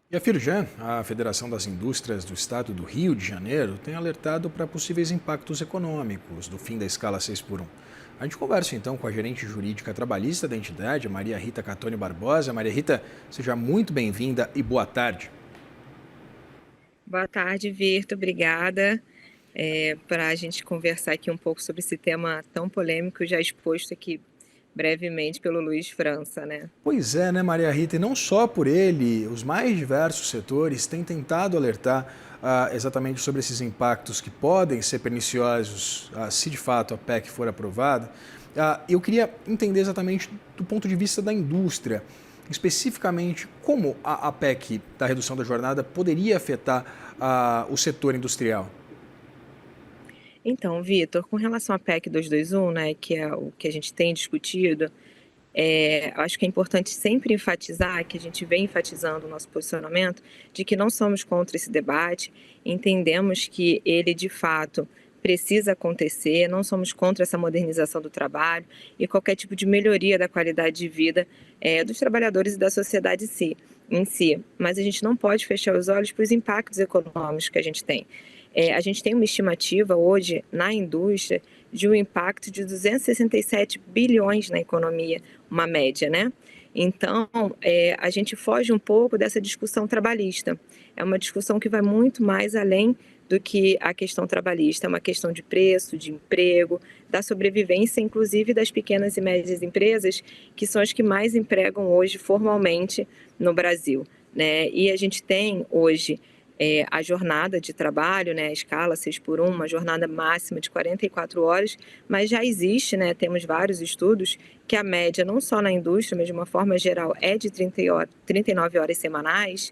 E a Firjan, a Federação das Indústrias do Estado do Rio de Janeiro, tem alertado para possíveis impactos econômicos do fim da escala 6 por 1. A gente conversa então com a gerente jurídica trabalhista da entidade, a Maria Rita Catone Barbosa. Maria Rita, seja muito bem-vinda e boa tarde. Boa tarde, Virto. Obrigada para a gente conversar aqui um pouco sobre esse tema tão polêmico, já exposto aqui brevemente pelo Luiz França, né? Pois é, né, Maria Rita? E não só por ele, os mais diversos setores têm tentado alertar exatamente sobre esses impactos que podem ser perniciosos se de fato a PEC for aprovada. Eu queria entender exatamente do ponto de vista da indústria, especificamente como a PEC da redução da jornada poderia afetar o setor industrial. Então, Vitor, com relação à PEC 221, né, que é o que a gente tem discutido, acho que é importante sempre enfatizar, que a gente vem enfatizando o nosso posicionamento, de que não somos contra esse debate, entendemos que ele, de fato, precisa acontecer, não somos contra essa modernização do trabalho e qualquer tipo de melhoria da qualidade de vida dos trabalhadores e da sociedade em si. Mas a gente não pode fechar os olhos para os impactos econômicos que a gente tem. A gente tem uma estimativa hoje na indústria de um impacto de 267 bilhões na economia, uma média, né? Então, a gente foge um pouco dessa discussão trabalhista. É uma discussão que vai muito mais além do que a questão trabalhista, é uma questão de preço, de emprego, da sobrevivência, inclusive das pequenas e médias empresas, que são as que mais empregam hoje formalmente no Brasil, né? E a gente tem hoje a jornada de trabalho, né, a escala 6 por 1, uma jornada máxima de 44 horas, mas já existe, né, temos vários estudos que a média, não só na indústria, mas de uma forma geral, é de 39 horas semanais.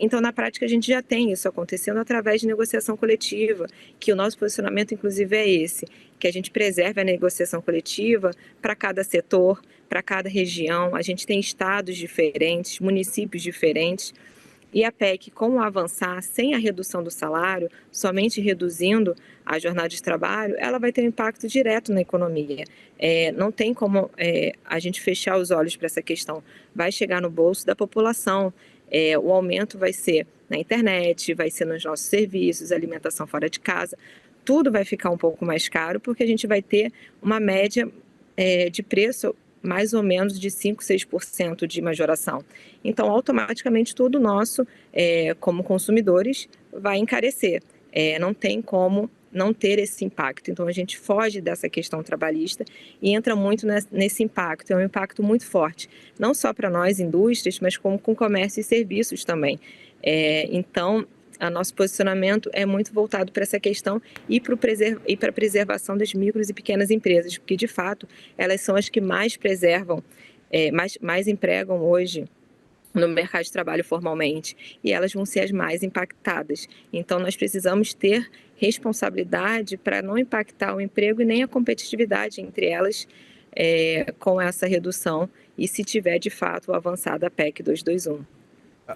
Então, na prática, a gente já tem isso acontecendo através de negociação coletiva, que o nosso posicionamento, inclusive, é esse, que a gente preserve a negociação coletiva para cada setor, para cada região. A gente tem estados diferentes, municípios diferentes, e a PEC, como avançar sem a redução do salário, somente reduzindo a jornada de trabalho, ela vai ter um impacto direto na economia. Não tem como a gente fechar os olhos para essa questão. Vai chegar no bolso da população. O aumento vai ser na internet, vai ser nos nossos serviços, alimentação fora de casa. Tudo vai ficar um pouco mais caro, porque a gente vai ter uma média de preço mais ou menos de 5, 6% de majoração. Então, automaticamente, tudo nosso, como consumidores, vai encarecer. Não tem como não ter esse impacto. Então, a gente foge dessa questão trabalhista e entra muito nesse impacto. É um impacto muito forte, não só para nós, indústrias, mas como com comércio e serviços também. Então, o nosso posicionamento é muito voltado para essa questão e para a preservação das micros e pequenas empresas, porque, de fato, elas são as que mais preservam, mais empregam hoje no mercado de trabalho formalmente, e elas vão ser as mais impactadas. Então, nós precisamos ter responsabilidade para não impactar o emprego e nem a competitividade entre elas com essa redução, e se tiver, de fato, avançada a PEC 221.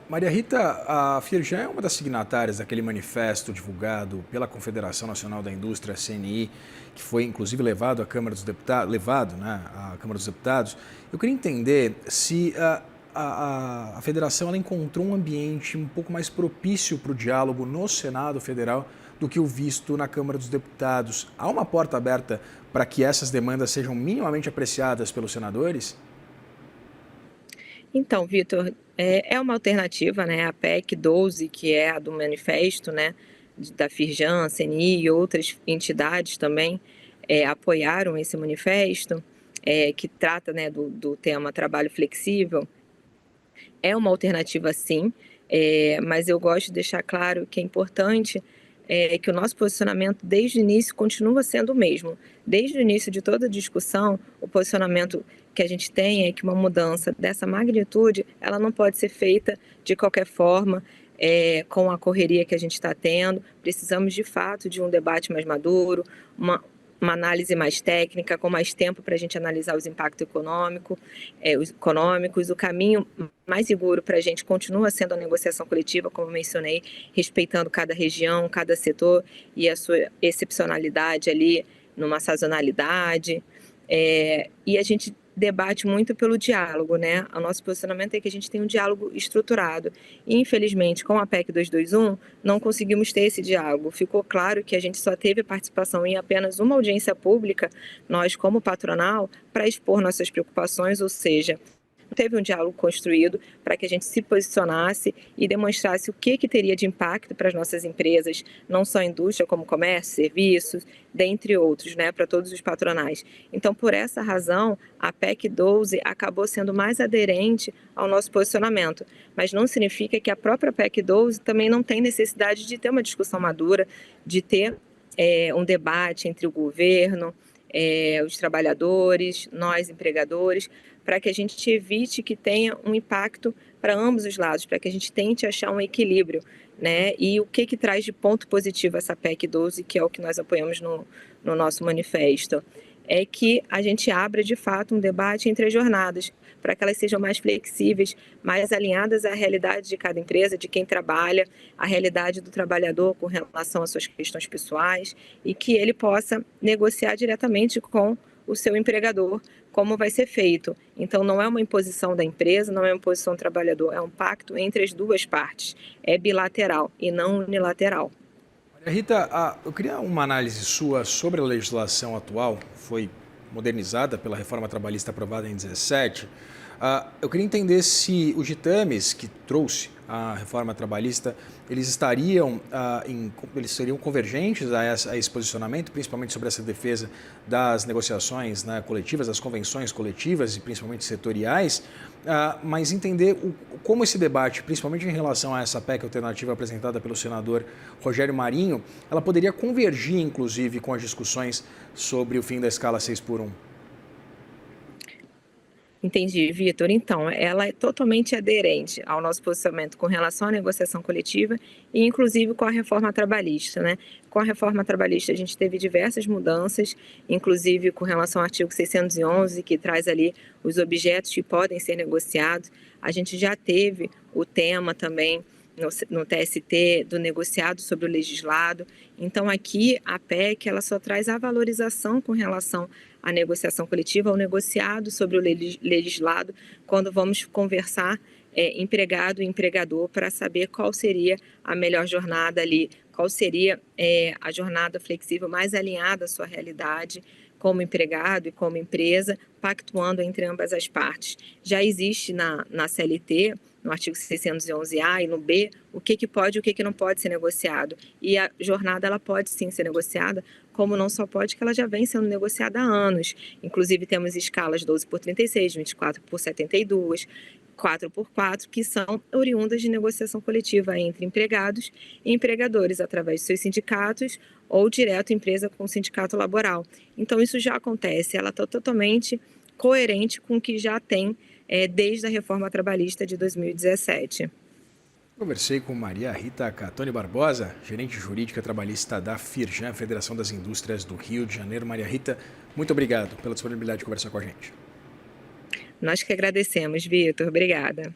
Maria Rita, a Firjan é uma das signatárias daquele manifesto divulgado pela Confederação Nacional da Indústria, CNI, que foi inclusive levado à Câmara dos Deputados, né, à Câmara dos Deputados. Eu queria entender se a federação ela encontrou um ambiente um pouco mais propício para o diálogo no Senado Federal do que o visto na Câmara dos Deputados. Há uma porta aberta para que essas demandas sejam minimamente apreciadas pelos senadores? Então, Vitor, é uma alternativa, né? A PEC 12, que é a do manifesto, né? Da Firjan, CNI e outras entidades também apoiaram esse manifesto, que trata, né, do tema trabalho flexível. É uma alternativa, sim, mas eu gosto de deixar claro que é importante que o nosso posicionamento desde o início continua sendo o mesmo. Desde o início de toda a discussão, o posicionamento que a gente tem é que uma mudança dessa magnitude, ela não pode ser feita de qualquer forma, com a correria que a gente está tendo. Precisamos, de fato, de um debate mais maduro, uma análise mais técnica, com mais tempo para a gente analisar os impactos os econômicos. O caminho mais seguro para a gente continua sendo a negociação coletiva, como mencionei, respeitando cada região, cada setor e a sua excepcionalidade ali, numa sazonalidade. E a gente debate muito pelo diálogo, né? O nosso posicionamento é que a gente tem um diálogo estruturado. E, infelizmente, com a PEC 221, não conseguimos ter esse diálogo. Ficou claro que a gente só teve participação em apenas uma audiência pública, nós como patronal, para expor nossas preocupações, ou seja, teve um diálogo construído para que a gente se posicionasse e demonstrasse o que teria de impacto para as nossas empresas, não só a indústria, como comércio, serviços, dentre outros, né, para todos os patronais. Então, por essa razão, a PEC 12 acabou sendo mais aderente ao nosso posicionamento, mas não significa que a própria PEC 12 também não tem necessidade de ter uma discussão madura, de ter um debate entre o governo, os trabalhadores, nós empregadores, para que a gente evite que tenha um impacto para ambos os lados, para que a gente tente achar um equilíbrio, né? E o que traz de ponto positivo essa PEC 12, que é o que nós apoiamos no nosso manifesto, é que a gente abra de fato um debate entre as jornadas, para que elas sejam mais flexíveis, mais alinhadas à realidade de cada empresa, de quem trabalha, à realidade do trabalhador com relação às suas questões pessoais, e que ele possa negociar diretamente com o seu empregador como vai ser feito. Então, não é uma imposição da empresa, não é uma imposição do trabalhador, é um pacto entre as duas partes. É bilateral e não unilateral. Maria Rita, eu queria uma análise sua sobre a legislação atual, foi modernizada pela reforma trabalhista aprovada em 2017. Eu queria entender se os ditames que trouxe a reforma trabalhista, eles seriam convergentes a esse posicionamento, principalmente sobre essa defesa das negociações, né, coletivas, das convenções coletivas e principalmente setoriais, mas entender como esse debate, principalmente em relação a essa PEC alternativa apresentada pelo senador Rogério Marinho, ela poderia convergir, inclusive, com as discussões sobre o fim da escala 6x1. Entendi, Vitor. Então, ela é totalmente aderente ao nosso posicionamento com relação à negociação coletiva e, inclusive, com a reforma trabalhista, né? Com a reforma trabalhista, a gente teve diversas mudanças, inclusive com relação ao artigo 611, que traz ali os objetos que podem ser negociados. A gente já teve o tema também no TST do negociado sobre o legislado. Então, aqui a PEC ela só traz a valorização com relação à negociação coletiva, ao negociado sobre o legislado, quando vamos conversar empregado e empregador para saber qual seria a melhor jornada ali, qual seria a jornada flexível mais alinhada à sua realidade como empregado e como empresa, pactuando entre ambas as partes. Já existe na CLT, no artigo 611A e no B, o que pode e o que não pode ser negociado. E a jornada ela pode sim ser negociada, como não só pode, que ela já vem sendo negociada há anos. Inclusive temos escalas 12x36, 24x72, 4x4, que são oriundas de negociação coletiva entre empregados e empregadores, através de seus sindicatos ou direto empresa com sindicato laboral. Então, isso já acontece, ela está totalmente coerente com o que já tem desde a reforma trabalhista de 2017. Conversei com Maria Rita Catoni Barbosa, gerente jurídica trabalhista da Firjan, Federação das Indústrias do Rio de Janeiro. Maria Rita, muito obrigado pela disponibilidade de conversar com a gente. Nós que agradecemos, Vitor. Obrigada.